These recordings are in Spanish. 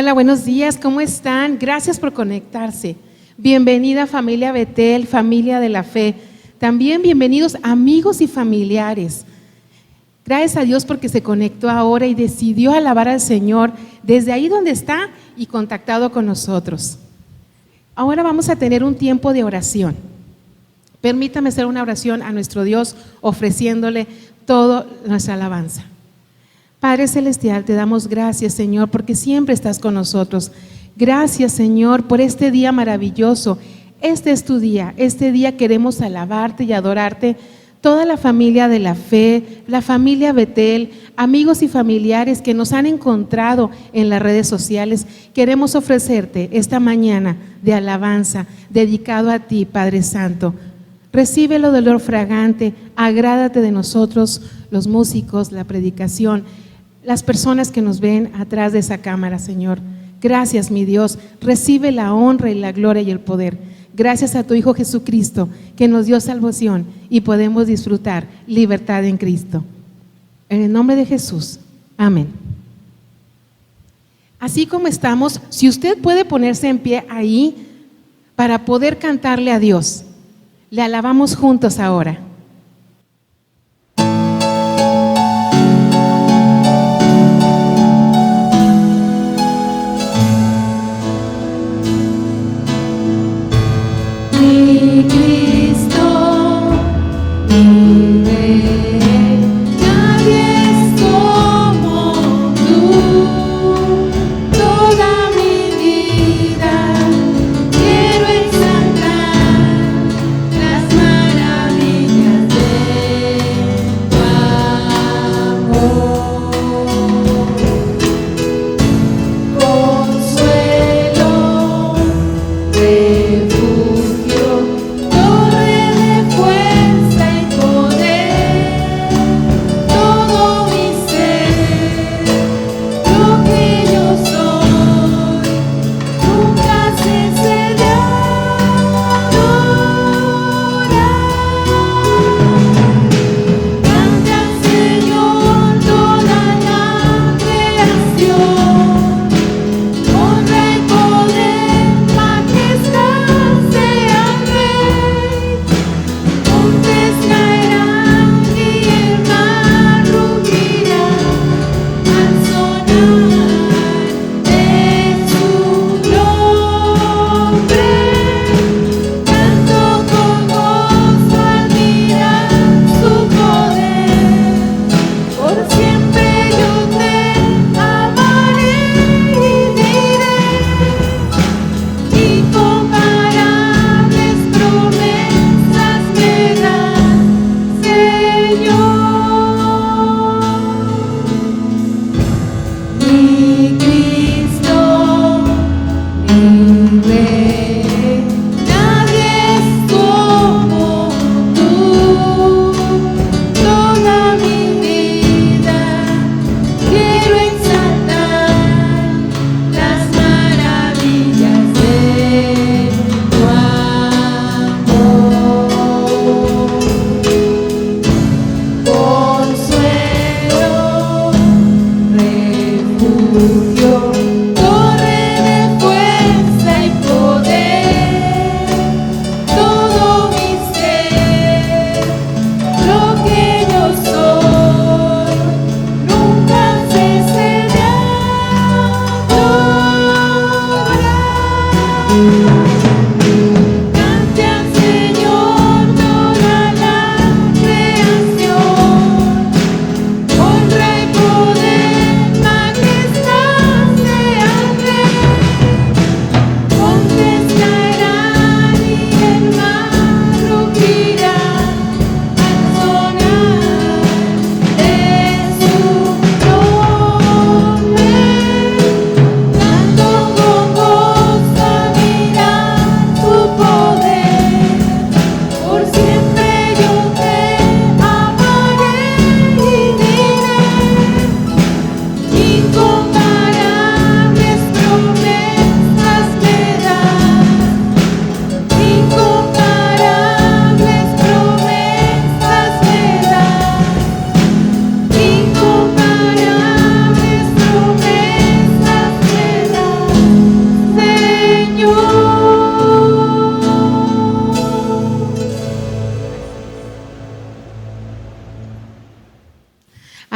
Hola, buenos días, ¿cómo están? Gracias por conectarse. Bienvenida familia Betel, familia de la fe. También bienvenidos amigos y familiares. Gracias a Dios porque se conectó ahora y decidió alabar al Señor desde ahí donde está y contactado con nosotros. Ahora vamos a tener un tiempo de oración. Permítame hacer una oración a nuestro Dios ofreciéndole toda nuestra alabanza. Padre Celestial, te damos gracias, Señor, porque siempre estás con nosotros. Gracias, Señor, por este día maravilloso. Este es tu día. Este día queremos alabarte y adorarte. Toda la familia de la fe, la familia Betel, amigos y familiares que nos han encontrado en las redes sociales, queremos ofrecerte esta mañana de alabanza dedicado a ti, Padre Santo. Recíbelo de olor fragante, agrádate de nosotros, los músicos, la predicación, las personas que nos ven atrás de esa cámara, Señor. Gracias, mi Dios, recibe la honra y la gloria y el poder. Gracias a tu Hijo Jesucristo, que nos dio salvación y podemos disfrutar libertad en Cristo. En el nombre de Jesús, amén. Así como estamos, si usted puede ponerse en pie ahí para poder cantarle a Dios. Le alabamos juntos ahora. Mi Cristo, mi Rey, nadie es como tú. Toda mi vida quiero exaltar las maravillas de tu amor. Consuelo, refugio, torre de fuerza y poder, todo mi ser, lo que yo soy, nunca cesaré de adorar. Cante al Señor toda la creación, honra y poder, majestad sea al Rey. Montes caerán y el mar rugirá al sonar de su nombre. Canto con gozo al mirar su poder. Por siempre yo te amaré y diré, incomparables promesas me das, Señor. Mi Cristo, mi Rey, nadie es como tú. Toda mi vida quiero exaltar las maravillas de tu amor. Consuelo, refugio, torre de fuerza y poder, todo mi ser, lo que yo soy, nunca cesaré de adorar. Cante al Señor toda la creación, honra y poder, majestad sea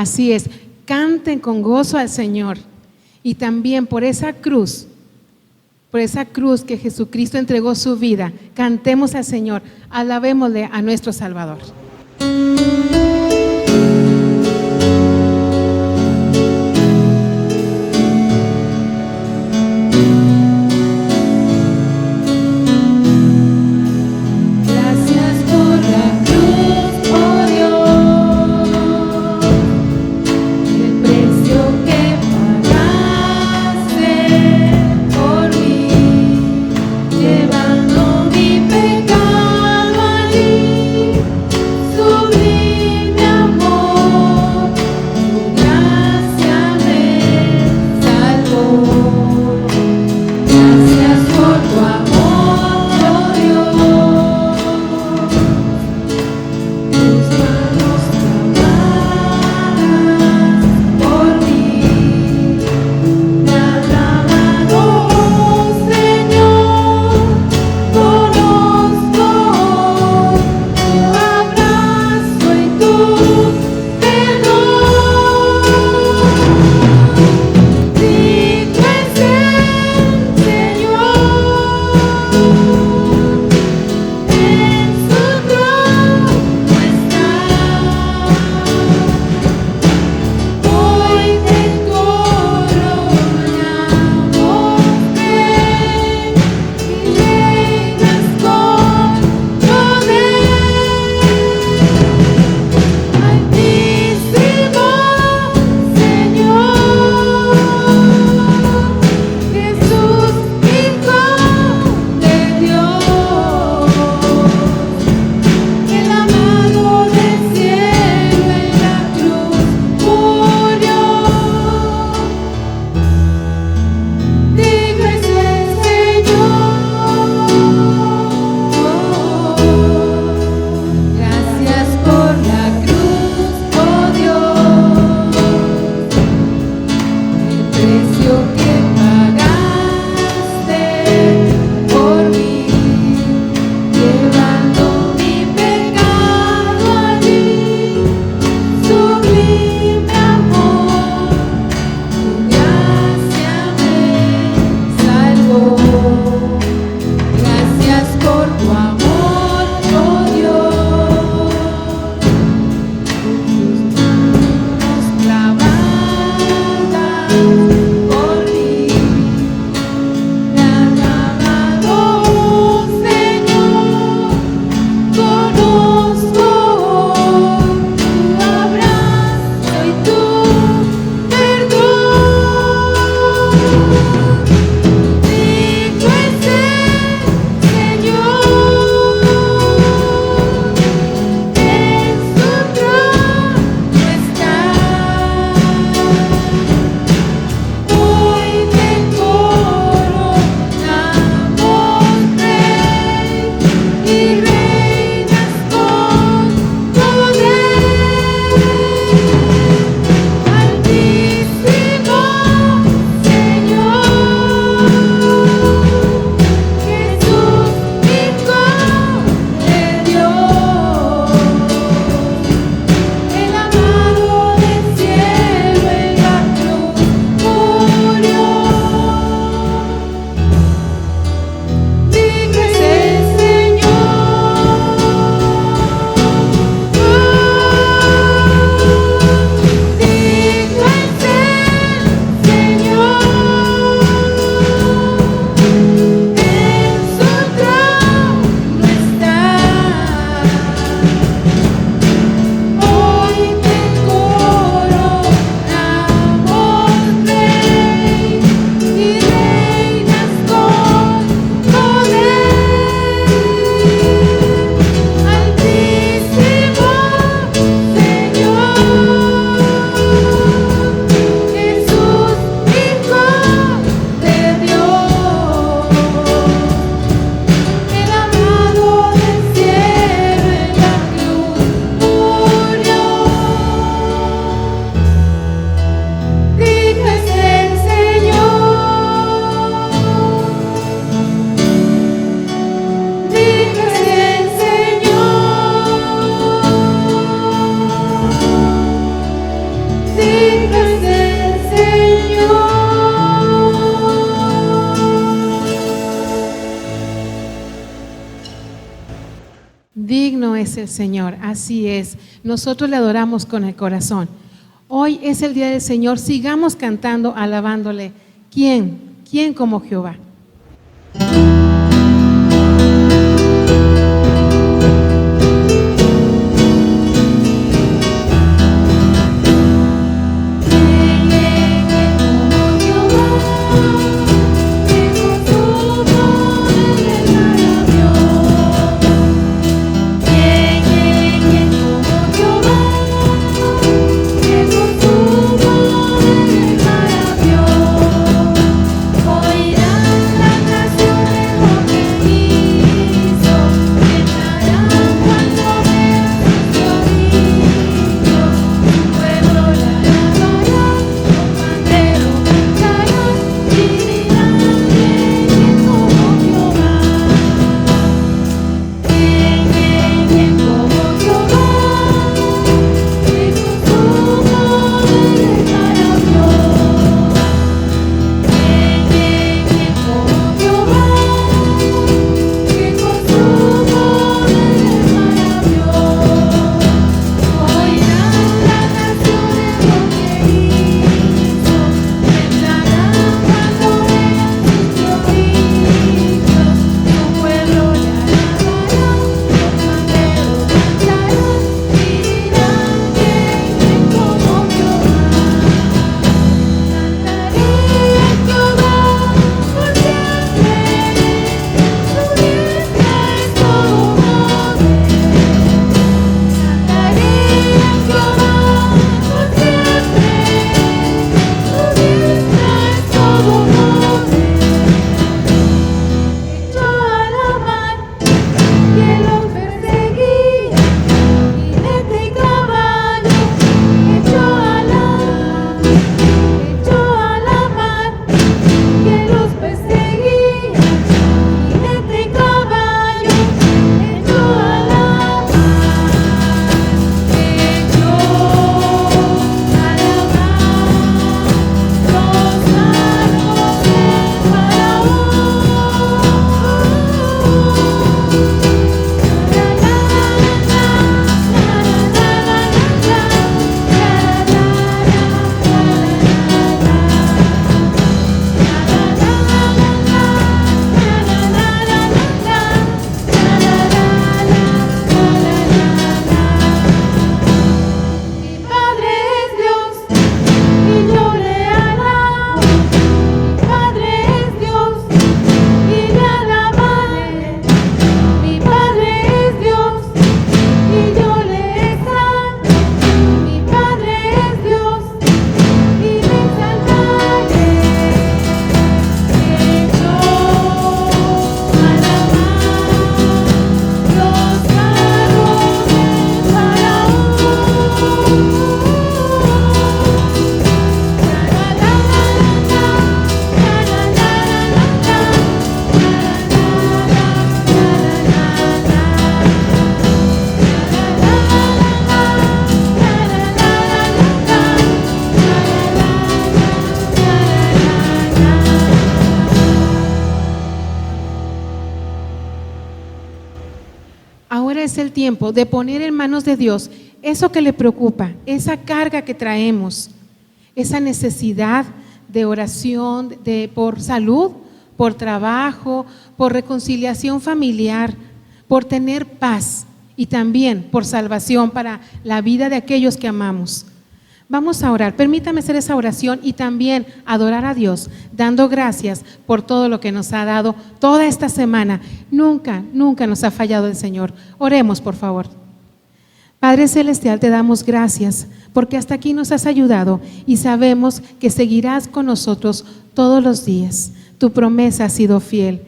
Así es, canten con gozo al Señor. Y también por esa cruz que Jesucristo entregó su vida, cantemos al Señor, alabémosle a nuestro Salvador. Gracias por la cruz, oh Dios, el precio que pagaste por mí, llevando mi pecado allí, sublime amor, tu gracia me salvó. Gracias por tu amor, oh Dios, tus manos trabajan por mí. Me alabado, oh Señor, conozco tu abrazo y tu perdón. Digno es el Señor, en su trono está. Hoy te coronamos rey y reinas con poder. Altísimo Señor, Jesús, Hijo de Dios, el amado del cielo en la cruz murió. Digno es el Señor. Gracias por la cruz, oh Dios, el precio que pagaste por mí, llevando mi pecado allí, sublime amor, tu gracia me salvó. Gracias por tu amor, oh Dios, tus manos trabajan por mí. el Señor, así es. Nosotros le adoramos con el corazón. Hoy es el día del Señor, sigamos cantando, alabándole. ¿Quién? ¿Quién como Jehová? Ahora es el tiempo de poner en manos de Dios eso que le preocupa, esa carga que traemos, esa necesidad de oración, por salud, por trabajo, por reconciliación familiar, por tener paz y también por salvación para la vida de aquellos que amamos. Vamos a orar, permítame hacer esa oración y también adorar a Dios, dando gracias por todo lo que nos ha dado toda esta semana. Nunca nos ha fallado el Señor. Oremos, por favor. Padre Celestial, te damos gracias porque hasta aquí nos has ayudado y sabemos que seguirás con nosotros todos los días. Tu promesa ha sido fiel.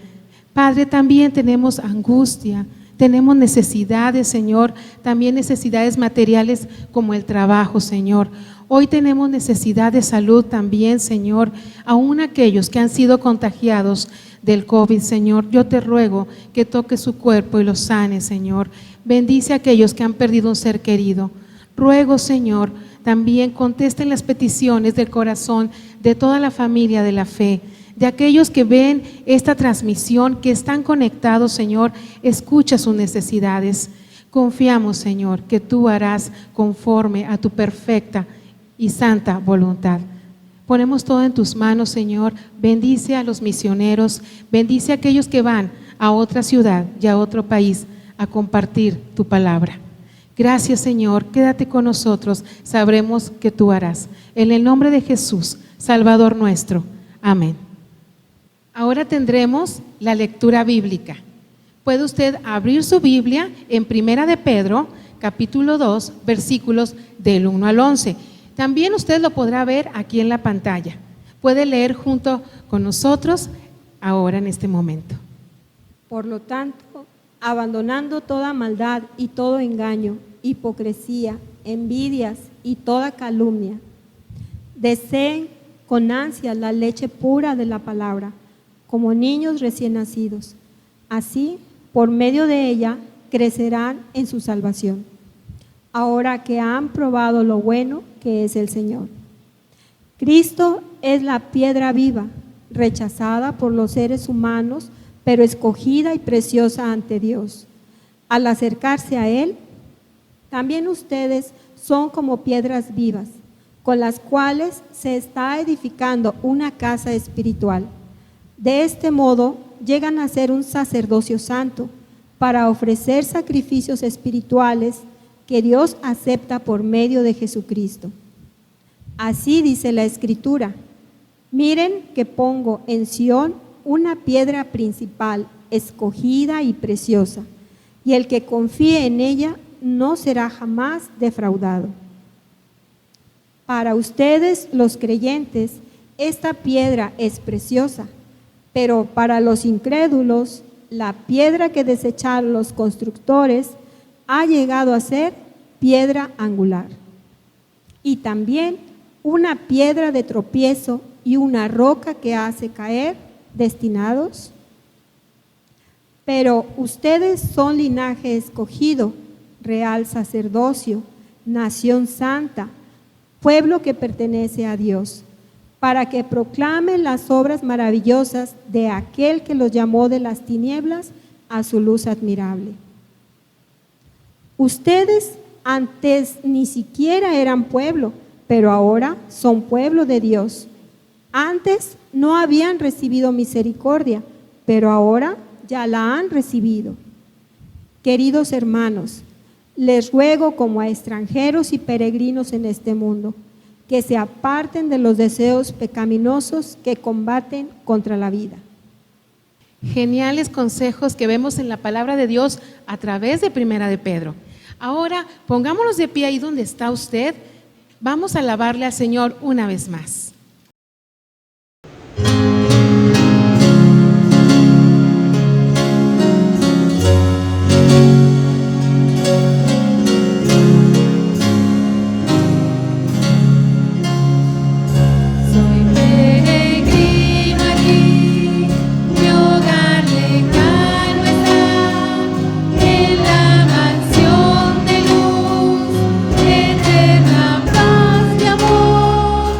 Padre, también tenemos angustia, tenemos necesidades, Señor, también necesidades materiales como el trabajo, Señor. Hoy tenemos necesidad de salud también, Señor, aún aquellos que han sido contagiados del COVID, Señor. Yo te ruego que toques su cuerpo y lo sane, Señor. Bendice a aquellos que han perdido un ser querido. Ruego, Señor, también contesten las peticiones del corazón de toda la familia de la fe, de aquellos que ven esta transmisión, que están conectados, Señor. Escucha sus necesidades. Confiamos, Señor, que tú harás conforme a tu perfecta y santa voluntad. Ponemos todo en tus manos, Señor. Bendice a los misioneros, bendice a aquellos que van a otra ciudad y a otro país a compartir tu palabra. Gracias, Señor, quédate con nosotros, sabremos que tú harás. En el nombre de Jesús, Salvador nuestro. Amén. Ahora tendremos la lectura bíblica. Puede usted abrir su Biblia en Primera de Pedro, capítulo 2, versículos del 1 al 11. También usted lo podrá ver aquí en la pantalla. Puede leer junto con nosotros ahora en este momento. Por lo tanto, abandonando toda maldad y todo engaño, hipocresía, envidias y toda calumnia, deseen con ansia la leche pura de la palabra, como niños recién nacidos. Así, por medio de ella, crecerán en su salvación, ahora que han probado lo bueno que es el Señor. Cristo es la piedra viva, rechazada por los seres humanos, pero escogida y preciosa ante Dios. Al acercarse a Él, también ustedes son como piedras vivas, con las cuales se está edificando una casa espiritual. De este modo, llegan a ser un sacerdocio santo para ofrecer sacrificios espirituales que Dios acepta por medio de Jesucristo. Así dice la Escritura: miren que pongo en Sión una piedra principal, escogida y preciosa, y el que confíe en ella no será jamás defraudado. Para ustedes, los creyentes, esta piedra es preciosa, pero para los incrédulos, la piedra que desecharon los constructores ha llegado a ser piedra angular, y también una piedra de tropiezo y una roca que hace caer destinados. Pero ustedes son linaje escogido, real sacerdocio, nación santa, pueblo que pertenece a Dios, para que proclamen las obras maravillosas de aquel que los llamó de las tinieblas a su luz admirable. Ustedes antes ni siquiera eran pueblo, pero ahora son pueblo de Dios. Antes no habían recibido misericordia, pero ahora ya la han recibido. Queridos hermanos, les ruego como a extranjeros y peregrinos en este mundo, que se aparten de los deseos pecaminosos que combaten contra la vida. Geniales consejos que vemos en la palabra de Dios a través de Primera de Pedro. Ahora pongámonos de pie ahí donde está usted. Vamos a alabarle al Señor una vez más. Eterna paz y amor.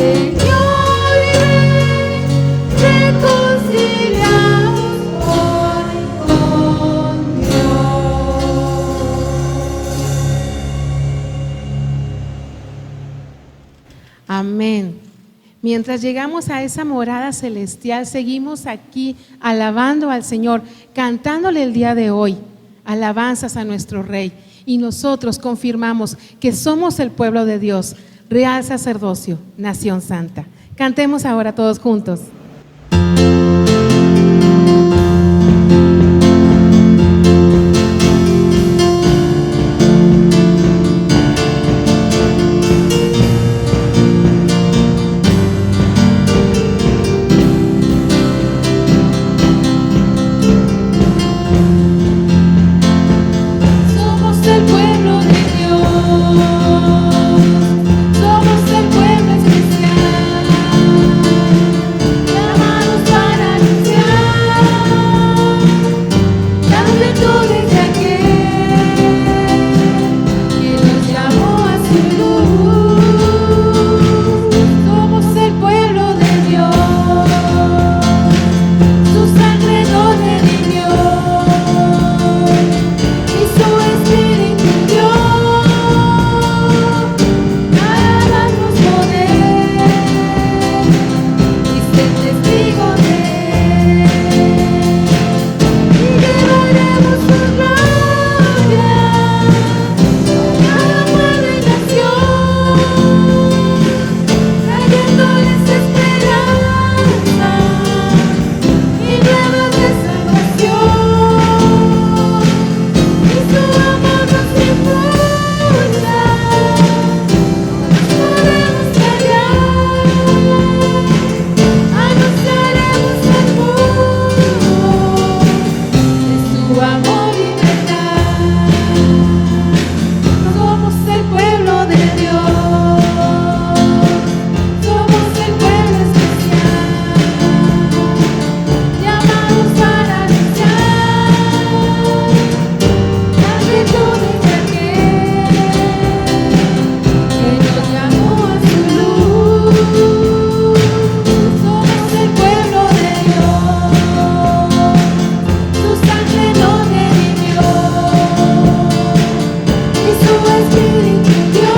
Señor y Rey, reconciliados hoy con Dios. Amén. Mientras llegamos a esa morada celestial, seguimos aquí alabando al Señor, cantándole el día de hoy alabanzas a nuestro Rey. Y nosotros confirmamos que somos el pueblo de Dios, real sacerdocio, nación santa. Cantemos ahora todos juntos. Somos el pueblo de Dios, somos el pueblo especial, llamados para anunciar las virtudes de aquel que nos llamó a su luz. Somos el pueblo de Dios, su sangre nos redimió. Y su Espíritu dio, para darnos poder y ser testigos de Él. Y llevaremos su gloria a cada pueblo y nación, trayéndoles esperanza y nuevas de salvación. Y su amor nos impulsa, no podemos callar, anunciaremos al mundo de su amor y verdad. Somos el pueblo de Dios, somos el pueblo especial, llamados para anunciar las virtudes de aquel que nos llamó a su luz. Somos el pueblo de Dios, su sangre nos redimió y su Espíritu dio,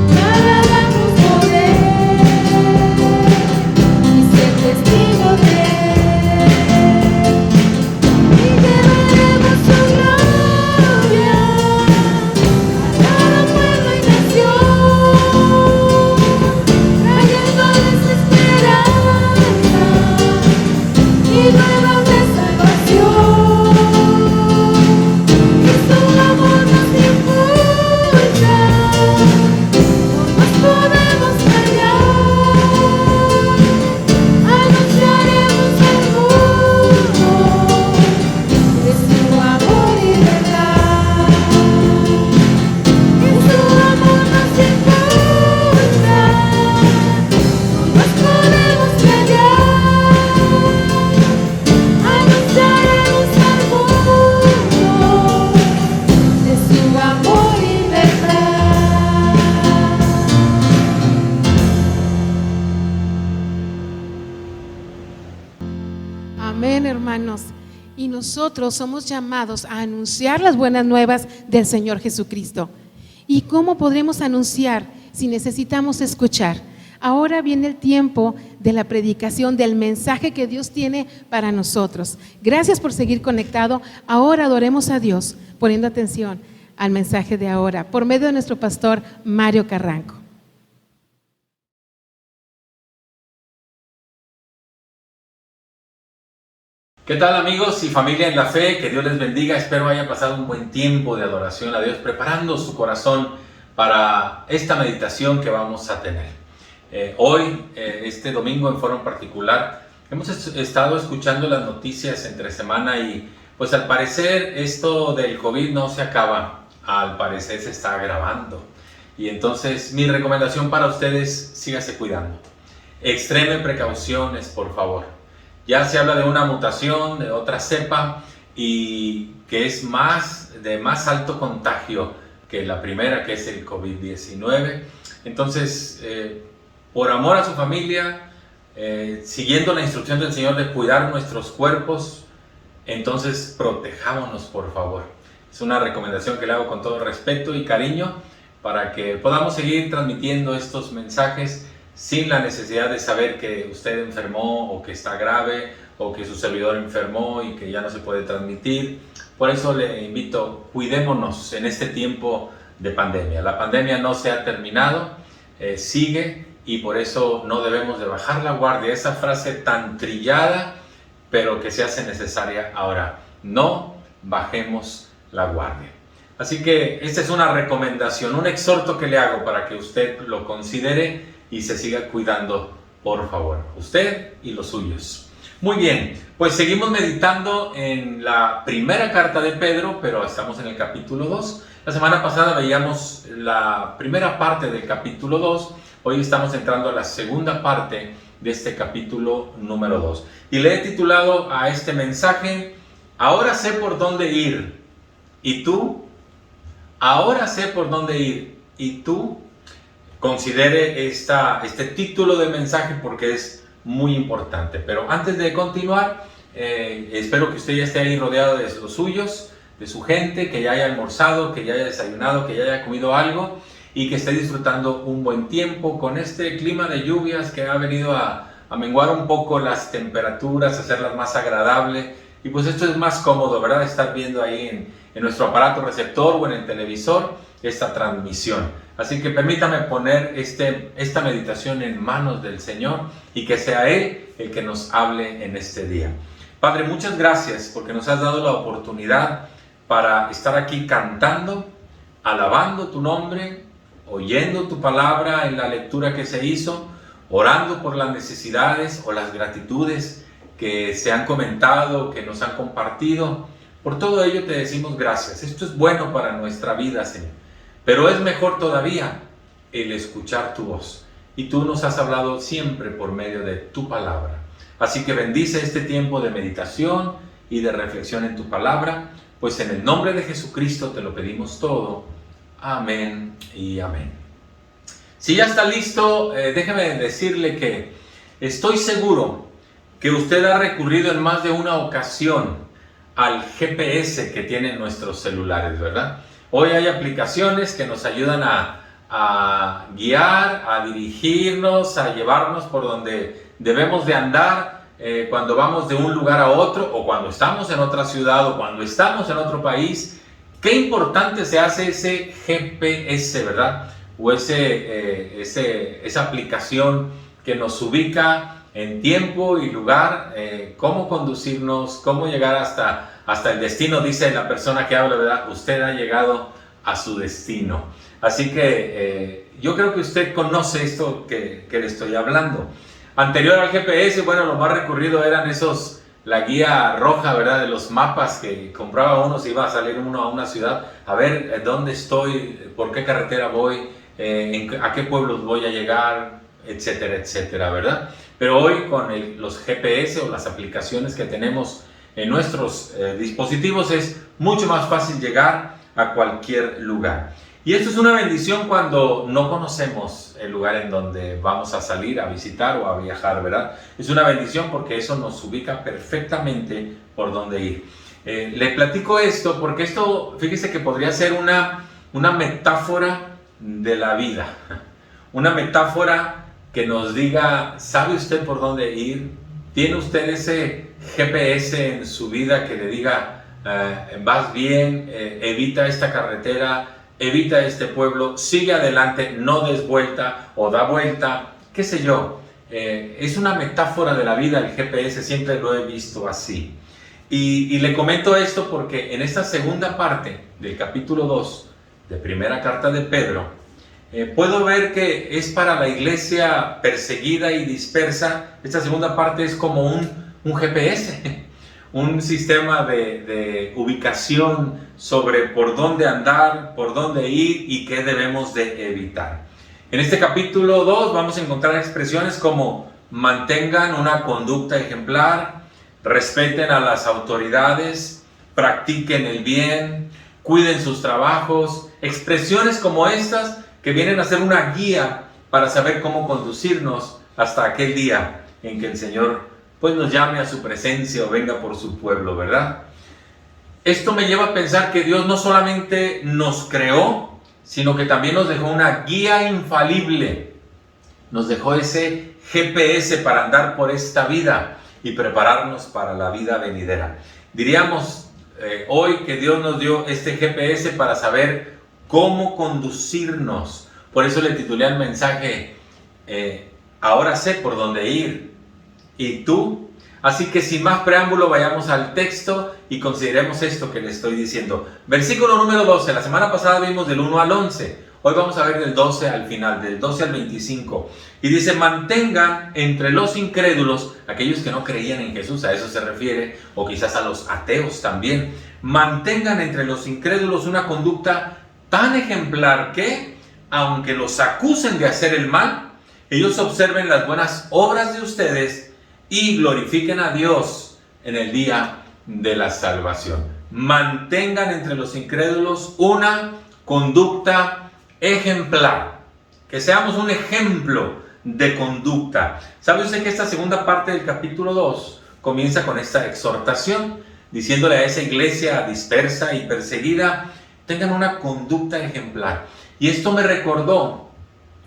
para darnos poder y ser testigos de Él. Y llevaremos su gloria a cada pueblo y nación, trayéndoles esperanza y nuevas de salvación. Y su amor nos impulsa, no nos podemos callar, anunciaremos al mundo de su amor y verdad. Y su amor nos impulsa, no nos podemos callar, anunciaremos al mundo de su amor y verdad. Amén, hermanos. Y nosotros somos llamados a anunciar las buenas nuevas del Señor Jesucristo. ¿Y cómo podremos anunciar si necesitamos escuchar? Ahora viene el tiempo de la predicación del mensaje que Dios tiene para nosotros. Gracias por seguir conectado. Ahora adoremos a Dios poniendo atención al mensaje de ahora por medio de nuestro pastor Mario Carranco. ¿Qué tal, amigos y familia en la fe? Que Dios les bendiga. Espero haya pasado un buen tiempo de adoración a Dios, preparando su corazón para esta meditación que vamos a tener. Hoy, este domingo en forma particular, hemos estado escuchando las noticias entre semana y pues al parecer esto del COVID no se acaba, al parecer se está agravando. Y entonces mi recomendación para ustedes, sígase cuidando. Extreme precauciones, por favor. Ya se habla de una mutación, de otra cepa, y que es de más alto contagio que la primera, que es el COVID-19. Entonces, por amor a su familia, siguiendo la instrucción del Señor de cuidar nuestros cuerpos, entonces protejámonos, por favor. Es una recomendación que le hago con todo respeto y cariño para que podamos seguir transmitiendo estos mensajes sin la necesidad de saber que usted enfermó o que está grave o que su servidor enfermó y que ya no se puede transmitir. Por eso le invito, cuidémonos en este tiempo de pandemia. La pandemia no se ha terminado, sigue, y por eso no debemos de bajar la guardia. Esa frase tan trillada, pero que se hace necesaria ahora. No bajemos la guardia. Así que esta es una recomendación, un exhorto que le hago para que usted lo considere y se siga cuidando, por favor, usted y los suyos. Muy bien, pues seguimos meditando en la primera carta de Pedro, pero estamos en el capítulo 2. La semana pasada veíamos la primera parte del capítulo 2, hoy estamos entrando a la segunda parte de este capítulo número 2. Y le he titulado a este mensaje, Ahora sé por dónde ir, ¿y tú? Ahora sé por dónde ir, ¿y tú? Considere este título de mensaje porque es muy importante. Pero antes de continuar, espero que usted ya esté ahí rodeado de los suyos, de su gente, que ya haya almorzado, que ya haya desayunado, que ya haya comido algo y que esté disfrutando un buen tiempo con este clima de lluvias que ha venido a menguar un poco las temperaturas, hacerlas más agradables. Y pues esto es más cómodo, ¿verdad? Estar viendo ahí en nuestro aparato receptor o en el televisor esta transmisión. Así que permítame poner esta meditación en manos del Señor y que sea Él el que nos hable en este día. Padre, muchas gracias porque nos has dado la oportunidad para estar aquí cantando, alabando tu nombre, oyendo tu palabra en la lectura que se hizo, orando por las necesidades o las gratitudes que se han comentado, que nos han compartido. Por todo ello te decimos gracias. Esto es bueno para nuestra vida, Señor. Pero es mejor todavía el escuchar tu voz. Y tú nos has hablado siempre por medio de tu palabra. Así que bendice este tiempo de meditación y de reflexión en tu palabra, pues en el nombre de Jesucristo te lo pedimos todo. Amén y amén. Si ya está listo, déjeme decirle que estoy seguro que usted ha recurrido en más de una ocasión al GPS que tienen nuestros celulares, ¿verdad? Hoy hay aplicaciones que nos ayudan a guiar, a dirigirnos, a llevarnos por donde debemos de andar cuando vamos de un lugar a otro, o cuando estamos en otra ciudad, o cuando estamos en otro país. Qué importante se hace ese GPS, ¿verdad? O esa aplicación que nos ubica en tiempo y lugar, cómo conducirnos, cómo llegar hasta el destino. Dice la persona que habla, ¿verdad? Usted ha llegado a su destino. Así que yo creo que usted conoce esto que le estoy hablando. Anterior al GPS, bueno, lo más recurrido eran la guía roja, ¿verdad? De los mapas que compraba uno, si iba a salir uno a una ciudad, a ver dónde estoy, por qué carretera voy, a qué pueblos voy a llegar, etcétera, etcétera, ¿verdad? Pero hoy con los GPS o las aplicaciones que tenemos en nuestros dispositivos es mucho más fácil llegar a cualquier lugar. Y esto es una bendición cuando no conocemos el lugar en donde vamos a salir a visitar o a viajar, ¿verdad? Es una bendición porque eso nos ubica perfectamente por dónde ir. Le platico esto porque esto, fíjese que podría ser una metáfora de la vida. Una metáfora que nos diga, ¿sabe usted por dónde ir? ¿Tiene usted ese GPS en su vida que le diga, vas bien, evita esta carretera, evita este pueblo, sigue adelante, no des vuelta o da vuelta, qué sé yo? Es una metáfora de la vida el GPS, siempre lo he visto así. Y le comento esto porque en esta segunda parte del capítulo 2 de primera carta de Pedro, puedo ver que es para la iglesia perseguida y dispersa. Esta segunda parte es como un GPS, un sistema de ubicación sobre por dónde andar, por dónde ir y qué debemos de evitar. En este capítulo 2 vamos a encontrar expresiones como mantengan una conducta ejemplar, respeten a las autoridades, practiquen el bien, cuiden sus trabajos. Expresiones como estas que vienen a ser una guía para saber cómo conducirnos hasta aquel día en que el Señor pues nos llame a su presencia o venga por su pueblo, ¿verdad? Esto me lleva a pensar que Dios no solamente nos creó, sino que también nos dejó una guía infalible. Nos dejó ese GPS para andar por esta vida y prepararnos para la vida venidera. Diríamos hoy que Dios nos dio este GPS para saber cómo conducirnos. Por eso le titulé al mensaje, ahora sé por dónde ir. ¿Y tú? Así que sin más preámbulo, vayamos al texto y consideremos esto que le estoy diciendo. Versículo número 12. La semana pasada vimos del 1 al 11. Hoy vamos a ver del 12 al final, del 12 al 25. Y dice, mantengan entre los incrédulos, aquellos que no creían en Jesús, a eso se refiere, o quizás a los ateos también, mantengan entre los incrédulos una conducta tan ejemplar que, aunque los acusen de hacer el mal, ellos observen las buenas obras de ustedes y glorifiquen a Dios en el día de la salvación. Mantengan entre los incrédulos una conducta ejemplar, que seamos un ejemplo de conducta. ¿Sabe usted que esta segunda parte del capítulo 2 comienza con esta exhortación, diciéndole a esa iglesia dispersa y perseguida, tengan una conducta ejemplar? Y esto me recordó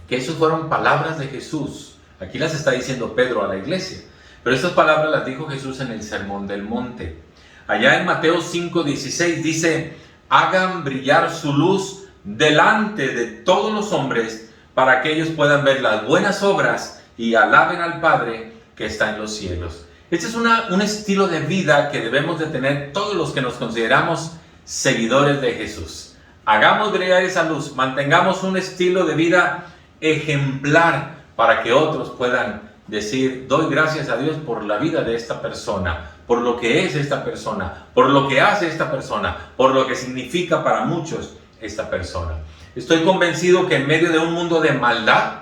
que esas fueron palabras de Jesús. Aquí las está diciendo Pedro a la iglesia, pero estas palabras las dijo Jesús en el Sermón del Monte. Allá en Mateo 5:16 dice, hagan brillar su luz delante de todos los hombres, para que ellos puedan ver las buenas obras y alaben al Padre que está en los cielos. Este es un estilo de vida que debemos de tener todos los que nos consideramos seguidores de Jesús. Hagamos brillar esa luz, mantengamos un estilo de vida ejemplar para que otros puedan decir, doy gracias a Dios por la vida de esta persona, por lo que es esta persona, por lo que hace esta persona, por lo que significa para muchos esta persona. Estoy convencido que en medio de un mundo de maldad,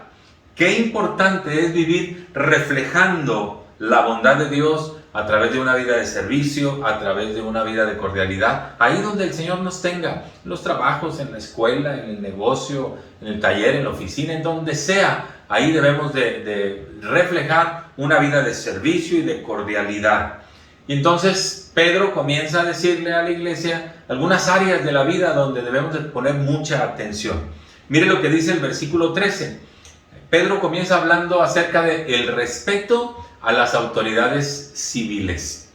qué importante es vivir reflejando la bondad de Dios a través de una vida de servicio, a través de una vida de cordialidad, ahí donde el Señor nos tenga, en los trabajos, en la escuela, en el negocio, en el taller, en la oficina, en donde sea, ahí debemos de reflejar una vida de servicio y de cordialidad. Y entonces Pedro comienza a decirle a la iglesia algunas áreas de la vida donde debemos de poner mucha atención. Mire lo que dice el versículo 13. Pedro comienza hablando acerca del respeto a las autoridades civiles.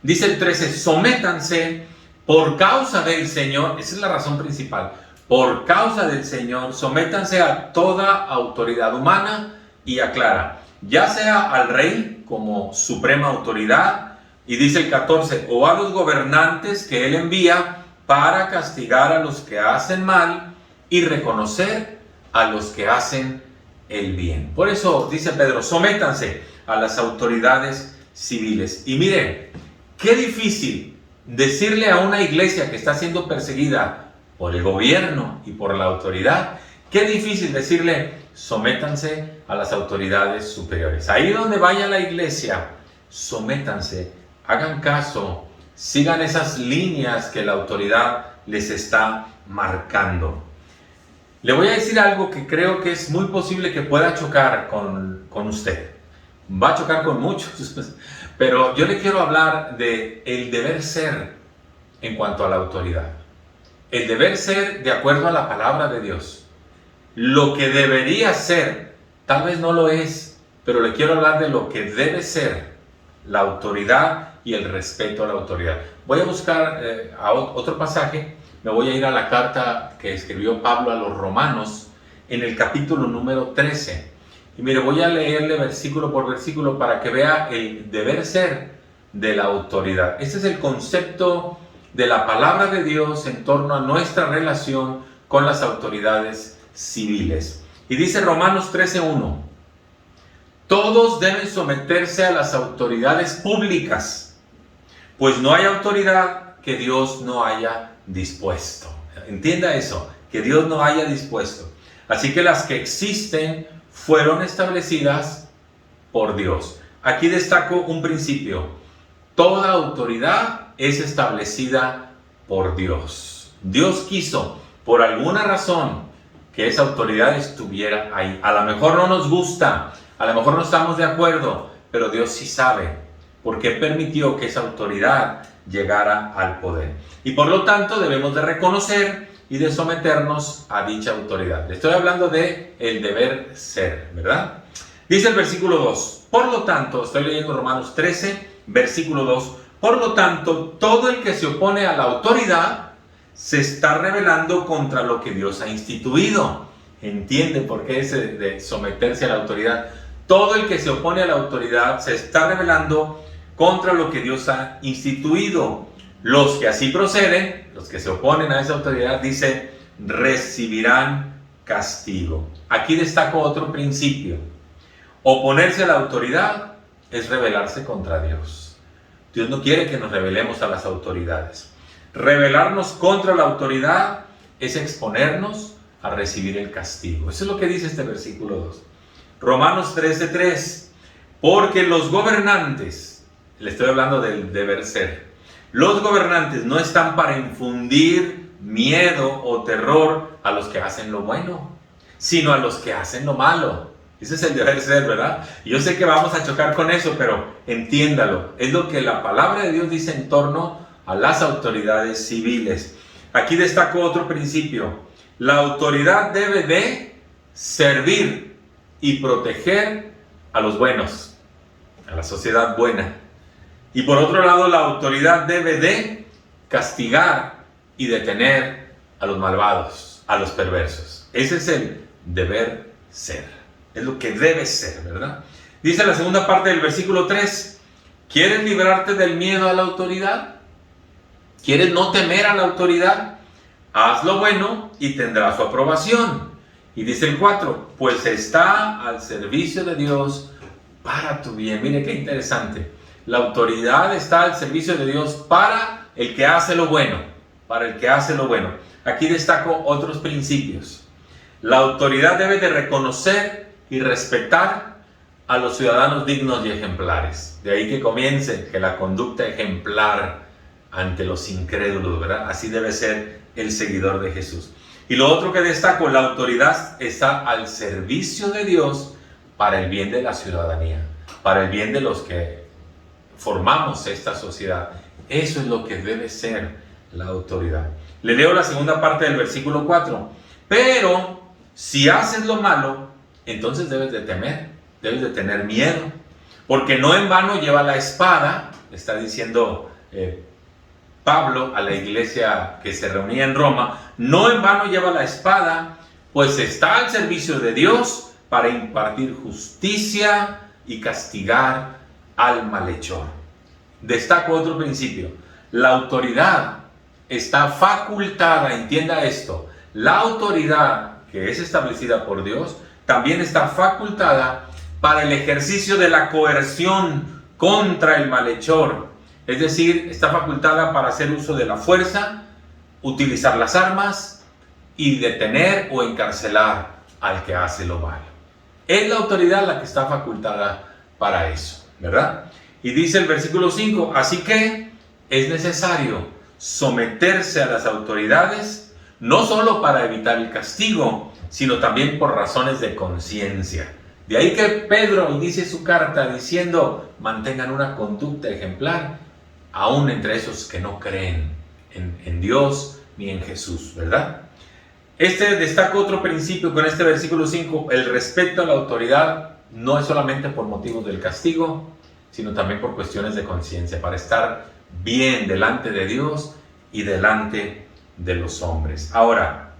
Dice el 13, sométanse por causa del Señor, esa es la razón principal, por causa del Señor, sométanse a toda autoridad humana y aclara, ya sea al rey como suprema autoridad, y dice el 14, o a los gobernantes que él envía para castigar a los que hacen mal y reconocer a los que hacen el bien. Por eso dice Pedro, sométanse a las autoridades civiles. Y miren, qué difícil decirle a una iglesia que está siendo perseguida por el gobierno y por la autoridad, qué difícil decirle, sométanse a las autoridades superiores. Ahí donde vaya la iglesia, sométanse, hagan caso, sigan esas líneas que la autoridad les está marcando. Le voy a decir algo que creo que es muy posible que pueda chocar con usted. Va a chocar con muchos, pero yo le quiero hablar de el deber ser en cuanto a la autoridad. El deber ser de acuerdo a la palabra de Dios. Lo que debería ser, tal vez no lo es, pero le quiero hablar de lo que debe ser la autoridad y el respeto a la autoridad. Voy a buscar otro pasaje, me voy a ir a la carta que escribió Pablo a los Romanos en el capítulo número 13. Y mire, voy a leerle versículo por versículo para que vea el deber ser de la autoridad. Este es el concepto de la palabra de Dios en torno a nuestra relación con las autoridades civiles. Y dice Romanos 13:1, todos deben someterse a las autoridades públicas, pues no hay autoridad que Dios no haya dispuesto. Entienda eso, que Dios no haya dispuesto. Así que las que existen fueron establecidas por Dios. Aquí destaco un principio. Toda autoridad es establecida por Dios. Dios quiso, por alguna razón, que esa autoridad estuviera ahí. A lo mejor no nos gusta, a lo mejor no estamos de acuerdo, pero Dios sí sabe por qué permitió que esa autoridad llegara al poder. Y por lo tanto debemos de reconocer y de someternos a dicha autoridad. Le estoy hablando de el deber ser, ¿verdad? Dice el versículo 2, por lo tanto, estoy leyendo Romanos 13, versículo 2, por lo tanto, todo el que se opone a la autoridad se está rebelando contra lo que Dios ha instituido. ¿Entiende por qué es de someterse a la autoridad? Todo el que se opone a la autoridad se está rebelando contra lo que Dios ha instituido. Los que así proceden, los que se oponen a esa autoridad, dice, recibirán castigo. Aquí destaco otro principio. Oponerse a la autoridad es rebelarse contra Dios. Dios no quiere que nos rebelemos a las autoridades. Rebelarnos contra la autoridad es exponernos a recibir el castigo. Eso es lo que dice este versículo 2. Romanos 13:3. Porque los gobernantes, le estoy hablando del deber ser, los gobernantes no están para infundir miedo o terror a los que hacen lo bueno, sino a los que hacen lo malo. Ese es el deber ser, ¿verdad? Y yo sé que vamos a chocar con eso, pero entiéndalo. Es lo que la palabra de Dios dice en torno a las autoridades civiles. Aquí destaco otro principio. La autoridad debe de servir y proteger a los buenos, a la sociedad buena. Y por otro lado, la autoridad debe de castigar y detener a los malvados, a los perversos. Ese es el deber ser. Es lo que debe ser, ¿verdad? Dice la segunda parte del versículo 3. ¿Quieres librarte del miedo a la autoridad? ¿Quieres no temer a la autoridad? Haz lo bueno y tendrás su aprobación. Y dice el 4, pues está al servicio de Dios para tu bien. Mire qué interesante. La autoridad está al servicio de Dios para el que hace lo bueno. Para el que hace lo bueno. Aquí destaco otros principios. La autoridad debe de reconocer y respetar a los ciudadanos dignos y ejemplares. De ahí que comience que la conducta ejemplar ante los incrédulos, ¿verdad? Así debe ser el seguidor de Jesús. Y lo otro que destaco, la autoridad está al servicio de Dios para el bien de la ciudadanía, para el bien de los que formamos esta sociedad. Eso es lo que debe ser la autoridad. Le leo la segunda parte del versículo 4. Pero si haces lo malo, entonces debes de temer, debes de tener miedo, porque no en vano lleva la espada, está diciendo Pablo a la iglesia que se reunía en Roma, no en vano lleva la espada, pues está al servicio de Dios para impartir justicia y castigar al malhechor. Destaco otro principio, la autoridad está facultada, entienda esto, la autoridad que es establecida por Dios, también está facultada para el ejercicio de la coerción contra el malhechor. Es decir, está facultada para hacer uso de la fuerza, utilizar las armas y detener o encarcelar al que hace lo malo. Es la autoridad la que está facultada para eso, ¿verdad? Y dice el versículo 5, así que es necesario someterse a las autoridades, no solo para evitar el castigo, sino también por razones de conciencia. De ahí que Pedro inicie su carta diciendo, mantengan una conducta ejemplar, aún entre esos que no creen en Dios ni en Jesús, ¿verdad? Destaco otro principio con este versículo 5, el respeto a la autoridad no es solamente por motivos del castigo, sino también por cuestiones de conciencia, para estar bien delante de Dios y delante de los hombres. Ahora,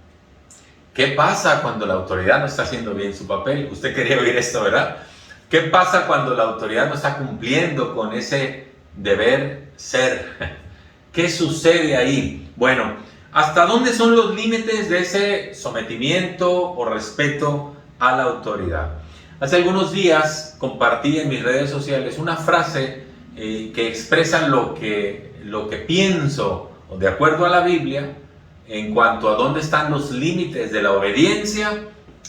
¿qué pasa cuando la autoridad no está haciendo bien su papel? Usted quería oír esto, ¿verdad? ¿Qué pasa cuando la autoridad no está cumpliendo con ese deber ser? ¿Qué sucede ahí? Bueno, ¿hasta dónde son los límites de ese sometimiento o respeto a la autoridad? Hace algunos días compartí en mis redes sociales una frase que expresa lo que pienso, de acuerdo a la Biblia, en cuanto a dónde están los límites de la obediencia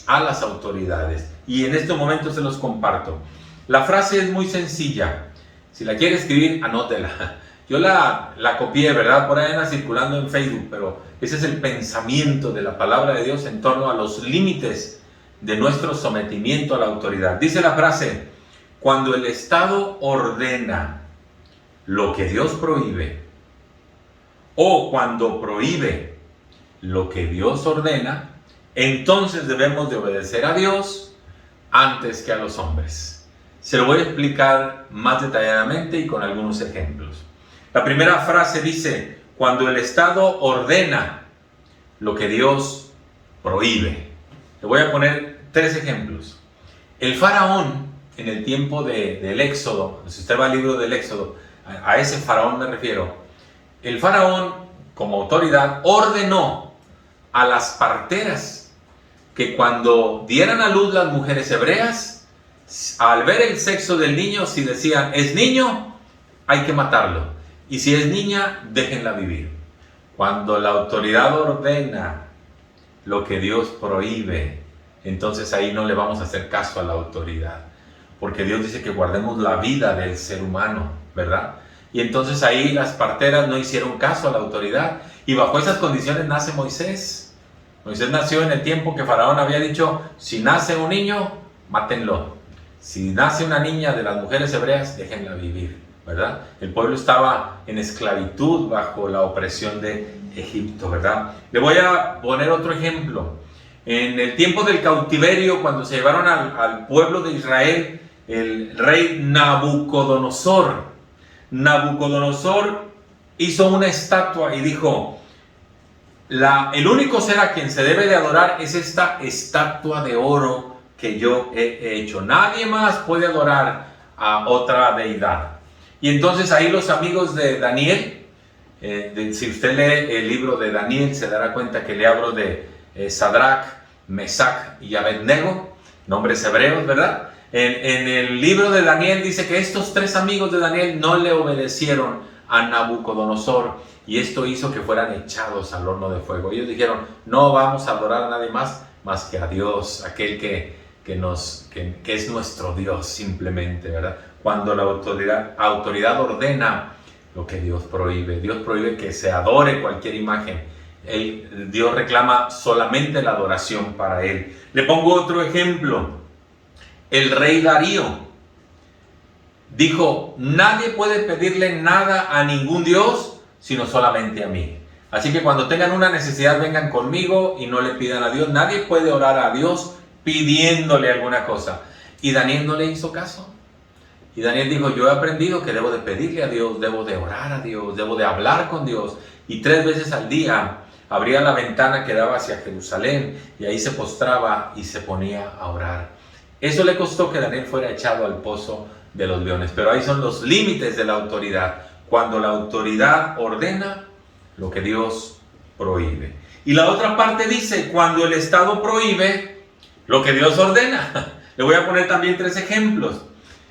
a las autoridades. Y en este momento se los comparto. La frase es muy sencilla. Si la quiere escribir, anótela. Yo la copié, ¿verdad? Por ahí anda circulando en Facebook, pero ese es el pensamiento de la palabra de Dios en torno a los límites de nuestro sometimiento a la autoridad. Dice la frase: cuando el Estado ordena lo que Dios prohíbe, o cuando prohíbe lo que Dios ordena, entonces debemos de obedecer a Dios antes que a los hombres. Se lo voy a explicar más detalladamente y con algunos ejemplos. La primera frase dice: cuando el Estado ordena lo que Dios prohíbe. Le voy a poner 3 ejemplos. El faraón, en el tiempo del Éxodo, si usted va al libro del Éxodo, a ese faraón me refiero. El faraón, como autoridad, ordenó a las parteras que cuando dieran a luz las mujeres hebreas, al ver el sexo del niño, si decían es niño, hay que matarlo, y si es niña, déjenla vivir. Cuando la autoridad ordena lo que Dios prohíbe, entonces ahí no le vamos a hacer caso a la autoridad, porque Dios dice que guardemos la vida del ser humano, ¿verdad? Y entonces ahí las parteras no hicieron caso a la autoridad, y bajo esas condiciones nace Moisés. Moisés nació en el tiempo que Faraón había dicho: si nace un niño, mátenlo. Si nace una niña de las mujeres hebreas, déjenla vivir, ¿verdad? El pueblo estaba en esclavitud bajo la opresión de Egipto, ¿verdad? Le voy a poner otro ejemplo. En el tiempo del cautiverio, cuando se llevaron al pueblo de Israel, el rey Nabucodonosor hizo una estatua y dijo: el único ser a quien se debe de adorar es esta estatua de oro que yo he hecho. Nadie más puede adorar a otra deidad. Y entonces ahí los amigos de Daniel, si usted lee el libro de Daniel, se dará cuenta que le hablo de Sadrach, Mesach y Abednego, nombres hebreos, ¿verdad? En el libro de Daniel dice que estos 3 amigos de Daniel no le obedecieron a Nabucodonosor, y esto hizo que fueran echados al horno de fuego. Ellos dijeron: no vamos a adorar a nadie más que a Dios, aquel que es nuestro Dios simplemente, ¿verdad? Cuando la autoridad ordena lo que Dios prohíbe que se adore cualquier imagen. Dios reclama solamente la adoración para Él. Le pongo otro ejemplo. El rey Darío dijo: nadie puede pedirle nada a ningún Dios sino solamente a mí. Así que cuando tengan una necesidad, vengan conmigo y no le pidan a Dios. Nadie puede orar a Dios pidiéndole alguna cosa. Y Daniel no le hizo caso. Y Daniel dijo: yo he aprendido que debo de pedirle a Dios, debo de orar a Dios, debo de hablar con Dios. Y 3 veces al día abría la ventana que daba hacia Jerusalén, y ahí se postraba y se ponía a orar. Eso le costó que Daniel fuera echado al pozo de los leones. Pero ahí son los límites de la autoridad. Cuando la autoridad ordena lo que Dios prohíbe. Y la otra parte dice: cuando el Estado prohíbe lo que Dios ordena. Le voy a poner también 3 ejemplos.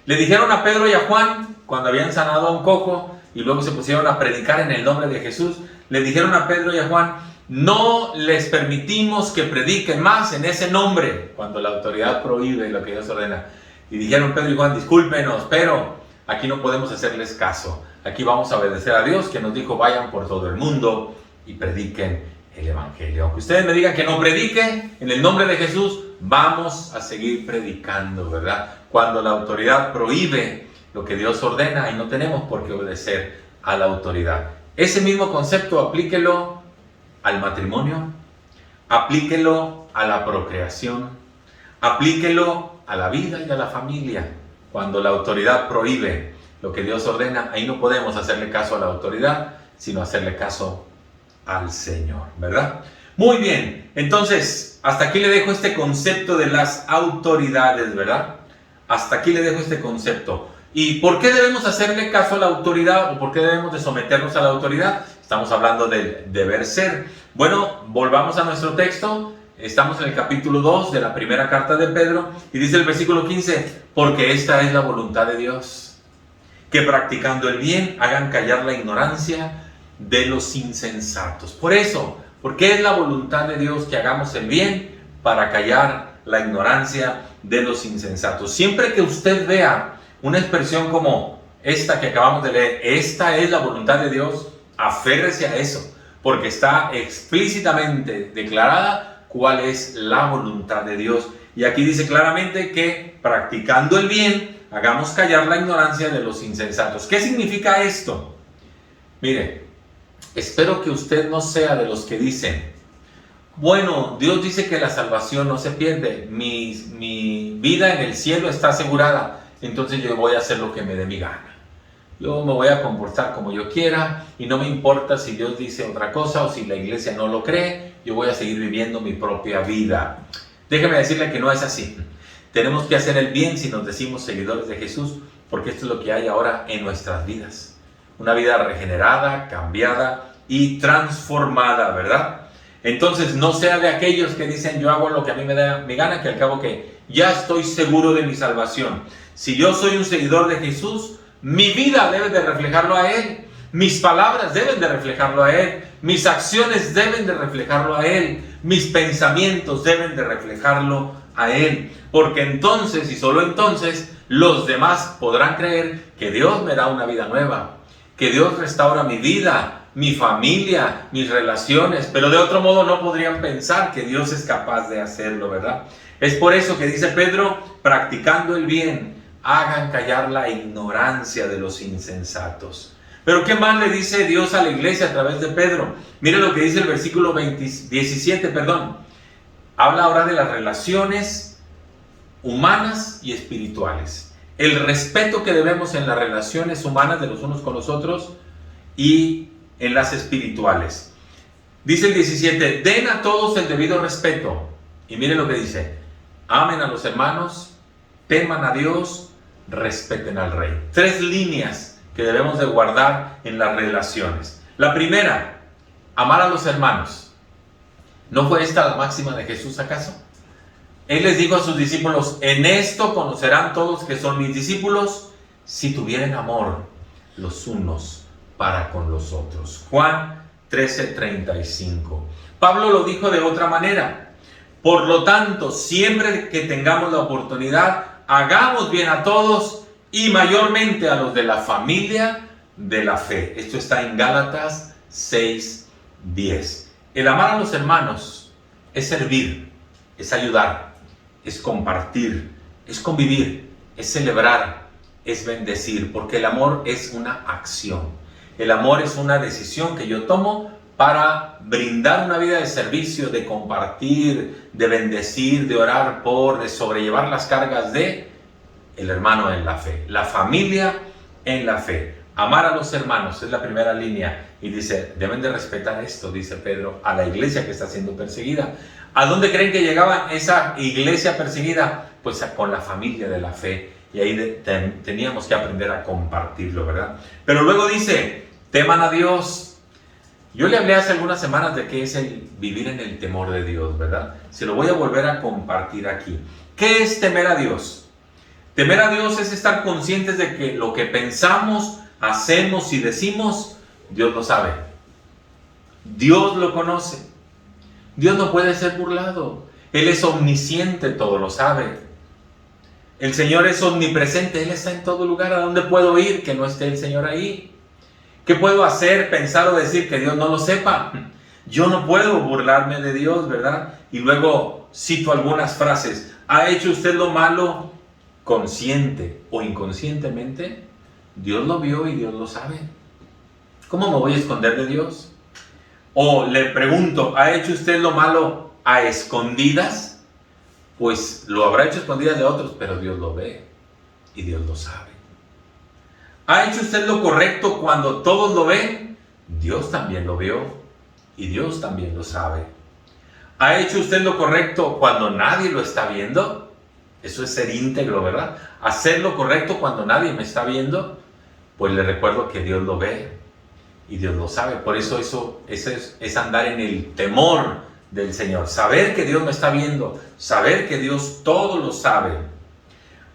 Le dijeron a Pedro y a Juan, cuando habían sanado a un cojo y luego se pusieron a predicar en el nombre de Jesús, le dijeron a Pedro y a Juan: no les permitimos que prediquen más en ese nombre, cuando la autoridad prohíbe lo que Dios ordena. Y dijeron Pedro y Juan: discúlpenos, pero aquí no podemos hacerles caso. Aquí vamos a obedecer a Dios, que nos dijo: vayan por todo el mundo y prediquen el Evangelio. Aunque ustedes me digan que no predique en el nombre de Jesús, vamos a seguir predicando, ¿verdad? Cuando la autoridad prohíbe lo que Dios ordena, y no tenemos por qué obedecer a la autoridad. Ese mismo concepto aplíquelo al matrimonio, aplíquelo a la procreación, aplíquelo a la vida y a la familia. Cuando la autoridad prohíbe lo que Dios ordena, ahí no podemos hacerle caso a la autoridad, sino hacerle caso al Señor, ¿verdad? Muy bien, entonces, hasta aquí le dejo este concepto de las autoridades, ¿verdad? Hasta aquí le dejo este concepto. ¿Y por qué debemos hacerle caso a la autoridad, o por qué debemos de someternos a la autoridad? Estamos hablando del deber ser. Bueno, volvamos a nuestro texto. Estamos en el capítulo 2 de la primera carta de Pedro, y dice el versículo 15: porque esta es la voluntad de Dios, que practicando el bien hagan callar la ignorancia de los insensatos. Por eso, porque es la voluntad de Dios que hagamos el bien, para callar la ignorancia de los insensatos. Siempre que usted vea una expresión como esta que acabamos de leer, esta es la voluntad de Dios, aférrese a eso, porque está explícitamente declarada cuál es la voluntad de Dios. Y aquí dice claramente que practicando el bien, hagamos callar la ignorancia de los insensatos. ¿Qué significa esto? Mire, espero que usted no sea de los que dicen, bueno, Dios dice que la salvación no se pierde, mi vida en el cielo está asegurada, entonces yo voy a hacer lo que me dé mi gana. Yo me voy a comportar como yo quiera y no me importa si Dios dice otra cosa o si la iglesia no lo cree, yo voy a seguir viviendo mi propia vida. Déjeme decirle que no es así. Tenemos que hacer el bien si nos decimos seguidores de Jesús, porque esto es lo que hay ahora en nuestras vidas. Una vida regenerada, cambiada y transformada, ¿verdad? Entonces no sea de aquellos que dicen yo hago lo que a mí me da mi gana, que al cabo que ya estoy seguro de mi salvación. Si yo soy un seguidor de Jesús, mi vida debe de reflejarlo a Él, mis palabras deben de reflejarlo a Él, mis acciones deben de reflejarlo a Él, mis pensamientos deben de reflejarlo a Él, porque entonces y solo entonces los demás podrán creer que Dios me da una vida nueva, que Dios restaura mi vida, mi familia, mis relaciones, pero de otro modo no podrían pensar que Dios es capaz de hacerlo, ¿verdad? Es por eso que dice Pedro, practicando el bien, hagan callar la ignorancia de los insensatos. Pero ¿qué más le dice Dios a la iglesia a través de Pedro? Mire lo que dice el versículo 17. Habla ahora de las relaciones humanas y espirituales. El respeto que debemos en las relaciones humanas de los unos con los otros y en las espirituales. Dice el 17, den a todos el debido respeto. Y mire lo que dice, amen a los hermanos, teman a Dios, respeten al rey. 3 líneas que debemos de guardar en las relaciones. La primera, amar a los hermanos. ¿No fue esta la máxima de Jesús acaso? Él les dijo a sus discípulos, en esto conocerán todos que son mis discípulos, si tuvieren amor los unos para con los otros. Juan 13:35. Pablo lo dijo de otra manera. Por lo tanto, siempre que tengamos la oportunidad, hagamos bien a todos y mayormente a los de la familia de la fe. Esto está en Gálatas 6:10. El amar a los hermanos es servir, es ayudar, es compartir, es convivir, es celebrar, es bendecir, porque el amor es una acción. El amor es una decisión que yo tomo para brindar una vida de servicio, de compartir, de bendecir, de orar por, de sobrellevar las cargas de el hermano en la fe, la familia en la fe. Amar a los hermanos es la primera línea y dice, deben de respetar esto, dice Pedro, a la iglesia que está siendo perseguida. ¿A dónde creen que llegaba esa iglesia perseguida? Pues con la familia de la fe, y ahí teníamos que aprender a compartirlo, ¿verdad? Pero luego dice, teman a Dios. Yo le hablé hace algunas semanas de qué es el vivir en el temor de Dios, ¿verdad? Se lo voy a volver a compartir aquí. ¿Qué es temer a Dios? Temer a Dios es estar conscientes de que lo que pensamos, hacemos y decimos, Dios lo sabe. Dios lo conoce. Dios no puede ser burlado. Él es omnisciente, todo lo sabe. El Señor es omnipresente, Él está en todo lugar. ¿A dónde puedo ir que no esté el Señor ahí? ¿Qué puedo hacer, pensar o decir que Dios no lo sepa? Yo no puedo burlarme de Dios, ¿verdad? Y luego cito algunas frases. ¿Ha hecho usted lo malo consciente o inconscientemente? Dios lo vio y Dios lo sabe. ¿Cómo me voy a esconder de Dios? O le pregunto, ¿ha hecho usted lo malo a escondidas? Pues lo habrá hecho a escondidas de otros, pero Dios lo ve y Dios lo sabe. ¿Ha hecho usted lo correcto cuando todos lo ven? Dios también lo vio y Dios también lo sabe. ¿Ha hecho usted lo correcto cuando nadie lo está viendo? Eso es ser íntegro, ¿verdad? Hacer lo correcto cuando nadie me está viendo, pues le recuerdo que Dios lo ve y Dios lo sabe. Por eso es andar en el temor del Señor. Saber que Dios me está viendo, saber que Dios todo lo sabe.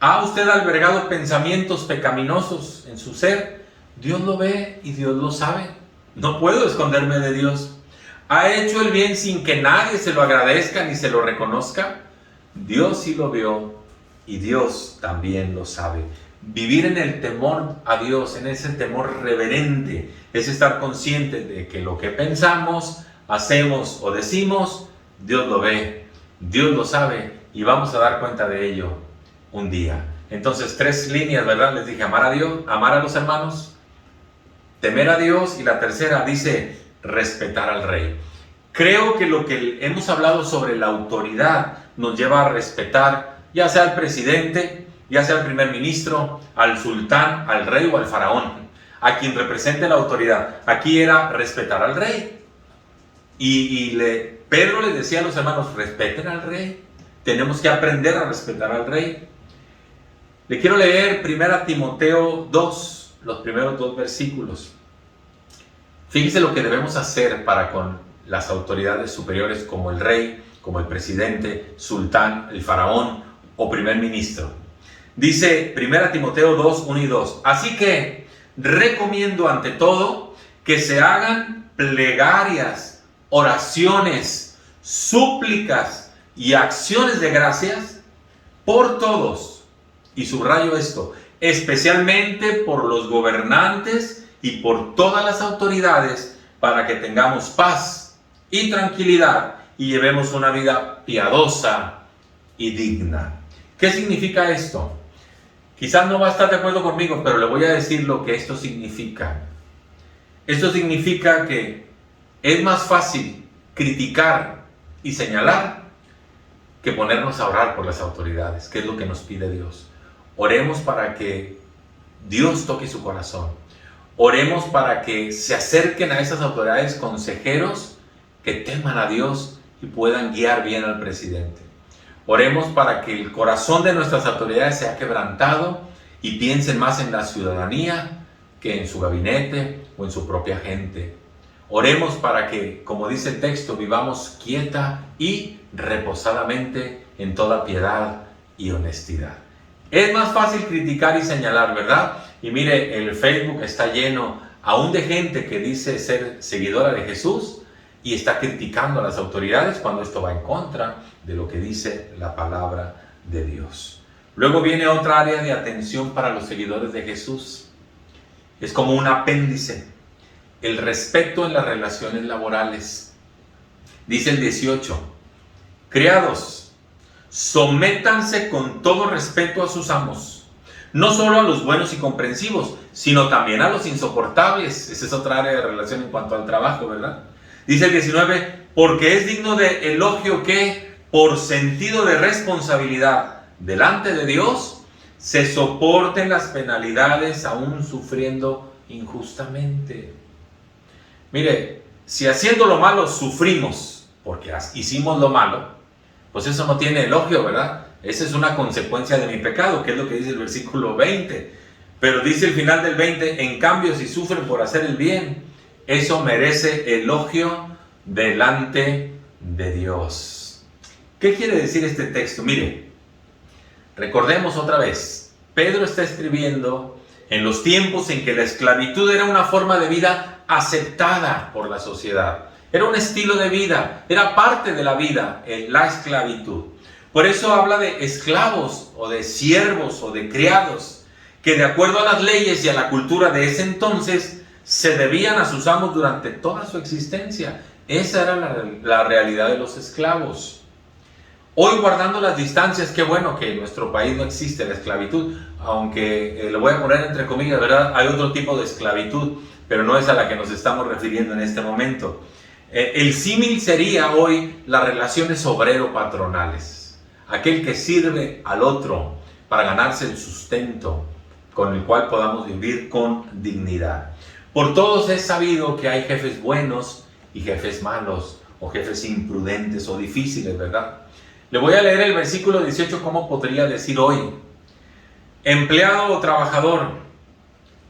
¿Ha usted albergado pensamientos pecaminosos en su ser? Dios lo ve y Dios lo sabe. No puedo esconderme de Dios. ¿Ha hecho el bien sin que nadie se lo agradezca ni se lo reconozca? Dios sí lo vio y Dios también lo sabe. Vivir en el temor a Dios, en ese temor reverente, es estar consciente de que lo que pensamos, hacemos o decimos, Dios lo ve, Dios lo sabe y vamos a dar cuenta de ello un día. Entonces, 3 líneas, ¿verdad? Les dije, amar a Dios, amar a los hermanos, temer a Dios, y la tercera dice, respetar al rey. Creo que lo que hemos hablado sobre la autoridad nos lleva a respetar, ya sea al presidente, ya sea al primer ministro, al sultán, al rey o al faraón, a quien represente la autoridad. Aquí era respetar al rey. Pedro les decía a los hermanos, respeten al rey. Tenemos que aprender a respetar al rey. Le quiero leer 1 Timoteo 2, los primeros 2 versículos. Fíjese lo que debemos hacer para con las autoridades superiores como el rey, como el presidente, sultán, el faraón o primer ministro. Dice 1 Timoteo 2, 1 y 2. Así que recomiendo ante todo que se hagan plegarias, oraciones, súplicas y acciones de gracias por todos. Y subrayo esto, especialmente por los gobernantes y por todas las autoridades, para que tengamos paz y tranquilidad y llevemos una vida piadosa y digna. ¿Qué significa esto? Quizás no va a estar de acuerdo conmigo, pero le voy a decir lo que esto significa. Esto significa que es más fácil criticar y señalar que ponernos a orar por las autoridades, que es lo que nos pide Dios. Oremos para que Dios toque su corazón. Oremos para que se acerquen a esas autoridades consejeros que teman a Dios y puedan guiar bien al presidente. Oremos para que el corazón de nuestras autoridades sea quebrantado y piensen más en la ciudadanía que en su gabinete o en su propia gente. Oremos para que, como dice el texto, vivamos quieta y reposadamente en toda piedad y honestidad. Es más fácil criticar y señalar, ¿verdad? Y mire, el Facebook está lleno aún de gente que dice ser seguidora de Jesús y está criticando a las autoridades cuando esto va en contra de lo que dice la palabra de Dios. Luego viene otra área de atención para los seguidores de Jesús. Es como un apéndice, el respeto en las relaciones laborales. Dice el 18, criados, sométanse con todo respeto a sus amos, no solo a los buenos y comprensivos, sino también a los insoportables. Esa es otra área de relación en cuanto al trabajo, ¿verdad? Dice el 19, porque es digno de elogio que, por sentido de responsabilidad delante de Dios, se soporten las penalidades aún sufriendo injustamente. Mire, si haciendo lo malo sufrimos porque hicimos lo malo, pues eso no tiene elogio, ¿verdad? Esa es una consecuencia de mi pecado, que es lo que dice el versículo 20. Pero dice el final del 20, en cambio, si sufren por hacer el bien, eso merece elogio delante de Dios. ¿Qué quiere decir este texto? Mire, recordemos otra vez, Pedro está escribiendo en los tiempos en que la esclavitud era una forma de vida aceptada por la sociedad. Era un estilo de vida, era parte de la vida, la esclavitud. Por eso habla de esclavos o de siervos o de criados, que de acuerdo a las leyes y a la cultura de ese entonces, se debían a sus amos durante toda su existencia. Esa era la realidad de los esclavos. Hoy, guardando las distancias, qué bueno que en nuestro país no existe la esclavitud, aunque lo voy a poner entre comillas, ¿verdad? Hay otro tipo de esclavitud, pero no es a la que nos estamos refiriendo en este momento. El símil sería hoy las relaciones obrero-patronales. Aquel que sirve al otro para ganarse el sustento con el cual podamos vivir con dignidad. Por todos es sabido que hay jefes buenos y jefes malos, o jefes imprudentes o difíciles, ¿verdad? Le voy a leer el versículo 18, ¿cómo podría decir hoy? Empleado o trabajador,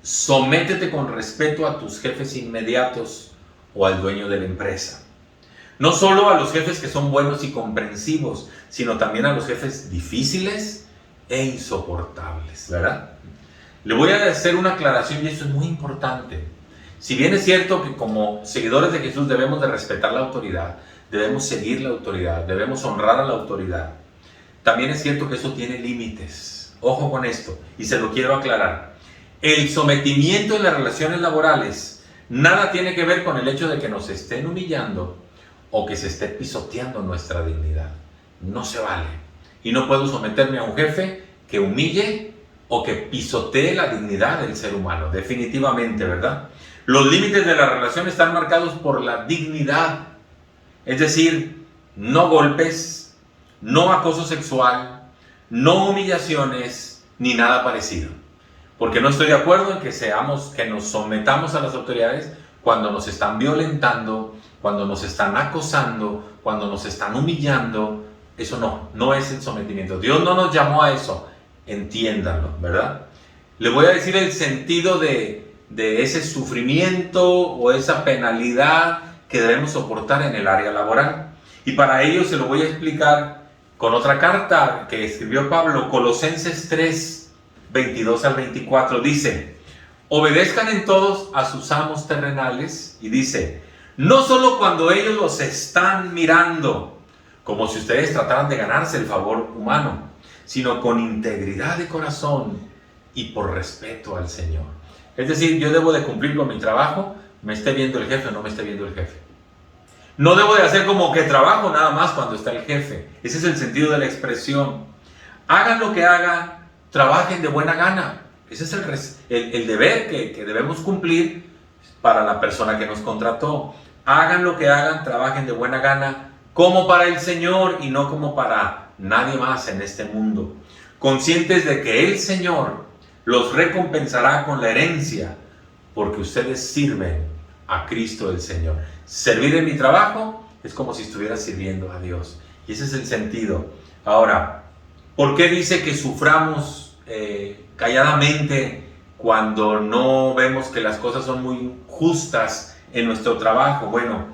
sométete con respeto a tus jefes inmediatos o al dueño de la empresa. No solo a los jefes que son buenos y comprensivos, sino también a los jefes difíciles e insoportables, ¿verdad? Le voy a hacer una aclaración y esto es muy importante. Si bien es cierto que como seguidores de Jesús debemos de respetar la autoridad, debemos seguir la autoridad, debemos honrar a la autoridad, también es cierto que eso tiene límites. Ojo con esto, y se lo quiero aclarar. El sometimiento en las relaciones laborales nada tiene que ver con el hecho de que nos estén humillando o que se esté pisoteando nuestra dignidad. No se vale. Y no puedo someterme a un jefe que humille o que pisotee la dignidad del ser humano. Definitivamente, ¿verdad? Los límites de la relación están marcados por la dignidad. Es decir, no golpes, no acoso sexual, no humillaciones, ni nada parecido. Porque no estoy de acuerdo en que nos sometamos a las autoridades cuando nos están violentando, cuando nos están acosando, cuando nos están humillando. Eso no es el sometimiento. Dios no nos llamó a eso. Entiéndanlo, ¿verdad? Le voy a decir el sentido de ese sufrimiento o esa penalidad que debemos soportar en el área laboral. Y para ello se lo voy a explicar con otra carta que escribió Pablo, Colosenses 3, 22 al 24. Dice: obedezcan en todos a sus amos terrenales, y dice, no solo cuando ellos los están mirando, como si ustedes trataran de ganarse el favor humano, sino con integridad de corazón y por respeto al Señor. Es decir, yo debo de cumplir con mi trabajo, me esté viendo el jefe o no me esté viendo el jefe. No debo de hacer como que trabajo nada más cuando está el jefe. Ese es el sentido de la expresión. Hagan lo que hagan, trabajen de buena gana. Ese es el deber que debemos cumplir para la persona que nos contrató. Hagan lo que hagan, trabajen de buena gana, como para el Señor y no como para nadie más en este mundo. Conscientes de que el Señor los recompensará con la herencia, porque ustedes sirven a Cristo el Señor. Servir en mi trabajo es como si estuviera sirviendo a Dios. Y ese es el sentido. Ahora, ¿por qué dice que suframos calladamente cuando no vemos que las cosas son muy justas en nuestro trabajo? Bueno,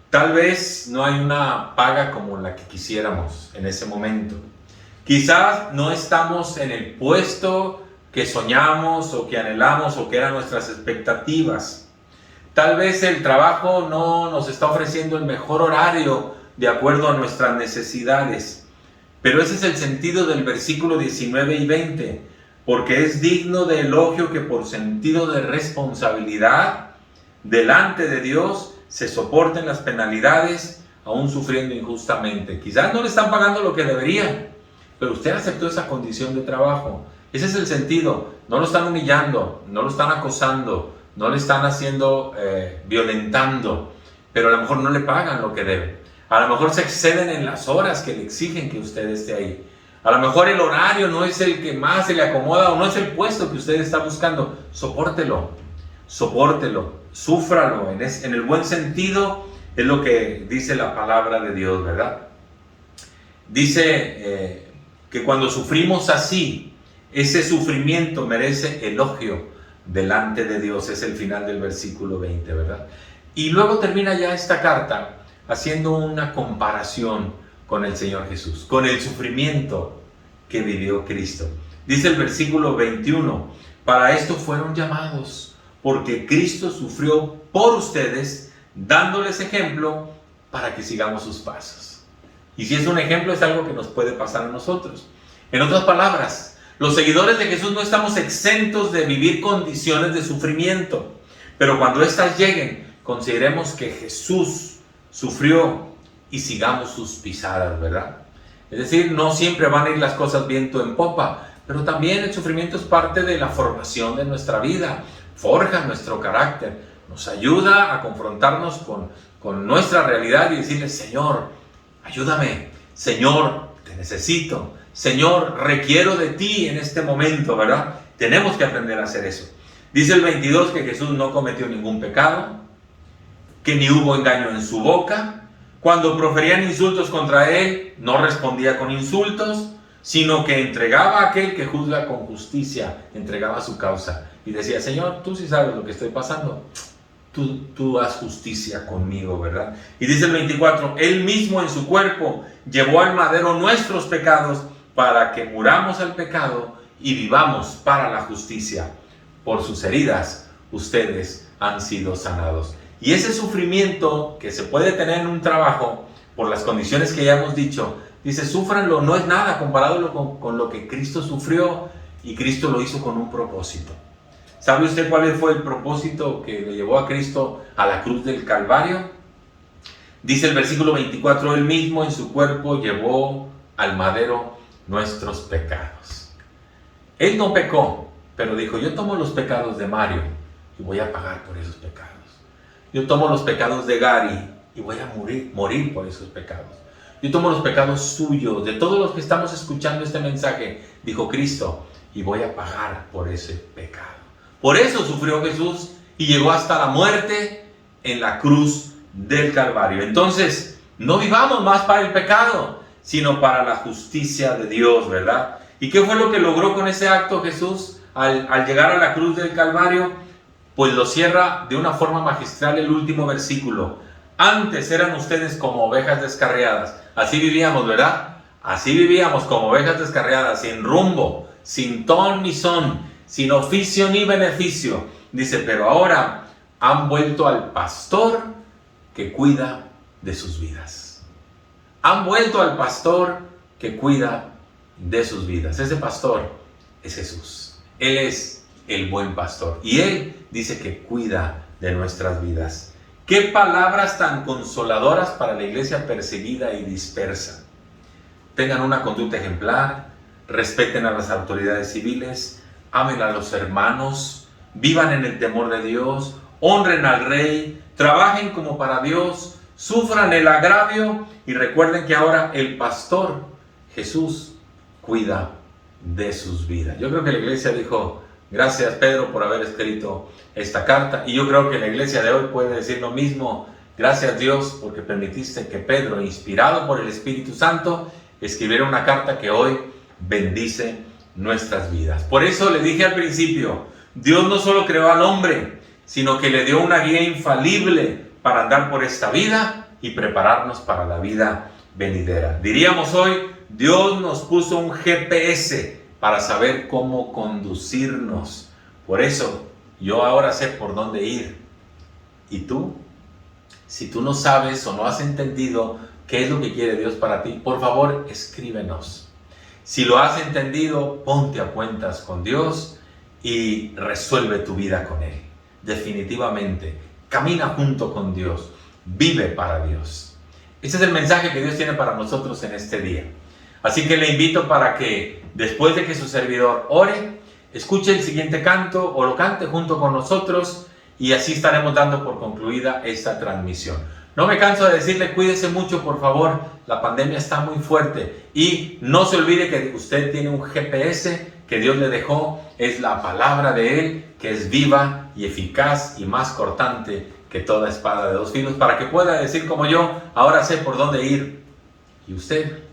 tal vez no hay una paga como la que quisiéramos en ese momento. Quizás no estamos en el puesto que soñamos o que anhelamos o que eran nuestras expectativas. Tal vez el trabajo no nos está ofreciendo el mejor horario de acuerdo a nuestras necesidades. Pero ese es el sentido del versículo 19 y 20. Porque es digno de elogio que por sentido de responsabilidad delante de Dios se soporten las penalidades, aún sufriendo injustamente. Quizás no le están pagando lo que deberían, pero usted aceptó esa condición de trabajo. Ese es el sentido. No lo están humillando, no lo están acosando, no le están haciendo violentando, pero a lo mejor no le pagan lo que debe. A lo mejor se exceden en las horas que le exigen que usted esté ahí. A lo mejor el horario no es el que más se le acomoda o no es el puesto que usted está buscando. Sopórtelo, súfralo. En el buen sentido es lo que dice la palabra de Dios, ¿verdad? Dice que cuando sufrimos así, ese sufrimiento merece elogio delante de Dios. Es el final del versículo 20, ¿verdad? Y luego termina ya esta carta haciendo una comparación con el Señor Jesús, con el sufrimiento que vivió Cristo. Dice el versículo 21, para esto fueron llamados, porque Cristo sufrió por ustedes, dándoles ejemplo para que sigamos sus pasos. Y si es un ejemplo, es algo que nos puede pasar a nosotros. En otras palabras, los seguidores de Jesús no estamos exentos de vivir condiciones de sufrimiento, pero cuando éstas lleguen, consideremos que Jesús sufrió y sigamos sus pisadas, ¿verdad? Es decir, no siempre van a ir las cosas viento en popa, pero también el sufrimiento es parte de la formación de nuestra vida, forja nuestro carácter, nos ayuda a confrontarnos con nuestra realidad y decirle, Señor, ayúdame, Señor, te necesito, Señor, requiero de ti en este momento, ¿verdad? Tenemos que aprender a hacer eso. Dice el 22 que Jesús no cometió ningún pecado, que ni hubo engaño en su boca. Cuando proferían insultos contra él, no respondía con insultos, sino que entregaba a aquel que juzga con justicia, entregaba su causa. Y decía, Señor, tú sí sabes lo que estoy pasando. Tú haz justicia conmigo, ¿verdad? Y dice el 24, él mismo en su cuerpo llevó al madero nuestros pecados para que muramos al pecado y vivamos para la justicia. Por sus heridas ustedes han sido sanados. Y ese sufrimiento que se puede tener en un trabajo, por las condiciones que ya hemos dicho, Dice, súfranlo, no es nada comparado con lo que Cristo sufrió, y Cristo lo hizo con un propósito. ¿Sabe usted cuál fue el propósito que le llevó a Cristo a la cruz del Calvario? Dice el versículo 24, Él mismo en su cuerpo llevó al madero nuestros pecados. Él no pecó, pero dijo, yo tomo los pecados de Mario y voy a pagar por esos pecados. Yo tomo los pecados de Gary y voy a morir por esos pecados. Yo tomo los pecados suyos, de todos los que estamos escuchando este mensaje, dijo Cristo, y voy a pagar por ese pecado. Por eso sufrió Jesús y llegó hasta la muerte en la cruz del Calvario. Entonces, no vivamos más para el pecado, sino para la justicia de Dios, ¿verdad? ¿Y qué fue lo que logró con ese acto Jesús al llegar a la cruz del Calvario? Pues lo cierra de una forma magistral el último versículo. Antes eran ustedes como ovejas descarriadas. Así vivíamos, ¿verdad? Así vivíamos como ovejas descarriadas, sin rumbo, sin ton ni son, sin oficio ni beneficio. Dice, pero ahora han vuelto al pastor que cuida de sus vidas. Han vuelto al pastor que cuida de sus vidas. Ese pastor es Jesús. Él es el buen pastor. Y Él dice que cuida de nuestras vidas. Qué palabras tan consoladoras para la iglesia perseguida y dispersa. Tengan una conducta ejemplar, respeten a las autoridades civiles, amen a los hermanos, vivan en el temor de Dios, honren al rey, trabajen como para Dios, sufran el agravio y recuerden que ahora el pastor, Jesús, cuida de sus vidas. Yo creo que la iglesia dijo, gracias Pedro por haber escrito esta carta, y yo creo que la iglesia de hoy puede decir lo mismo. Gracias Dios porque permitiste que Pedro, inspirado por el Espíritu Santo, escribiera una carta que hoy bendice nuestras vidas. Por eso le dije al principio, Dios no solo creó al hombre, sino que le dio una guía infalible para andar por esta vida y prepararnos para la vida venidera. Diríamos hoy, Dios nos puso un GPS para saber cómo conducirnos. Por eso, yo ahora sé por dónde ir. ¿Y tú? Si tú no sabes o no has entendido qué es lo que quiere Dios para ti, por favor, escríbenos. Si lo has entendido, ponte a cuentas con Dios y resuelve tu vida con Él. Definitivamente, camina junto con Dios, vive para Dios. Este es el mensaje que Dios tiene para nosotros en este día. Así que le invito para que después de que su servidor ore, escuche el siguiente canto o lo cante junto con nosotros, y así estaremos dando por concluida esta transmisión. No me canso de decirle, cuídese mucho por favor, la pandemia está muy fuerte, y no se olvide que usted tiene un GPS que Dios le dejó, es la palabra de Él, que es viva y eficaz y más cortante que toda espada de dos filos, para que pueda decir como yo, ahora sé por dónde ir, y usted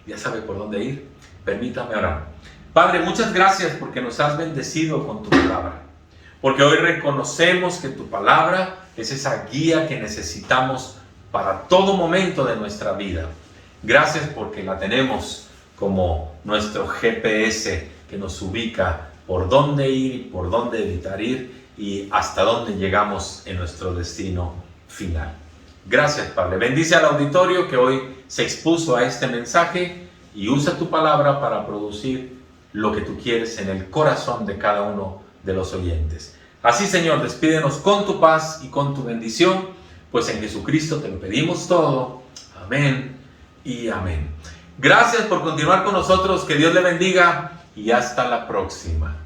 ya sabe por dónde ir. Permítame orar. Padre, muchas gracias porque nos has bendecido con tu palabra, porque hoy reconocemos que tu palabra es esa guía que necesitamos para todo momento de nuestra vida. Gracias porque la tenemos como nuestro GPS que nos ubica por dónde ir y por dónde evitar ir y hasta dónde llegamos en nuestro destino final. Gracias, Padre. Bendice al auditorio que hoy se expuso a este mensaje y usa tu palabra para producir lo que tú quieres en el corazón de cada uno de los oyentes. Así, Señor, despídenos con tu paz y con tu bendición, pues en Jesucristo te lo pedimos todo. Amén y amén. Gracias por continuar con nosotros, que Dios le bendiga y hasta la próxima.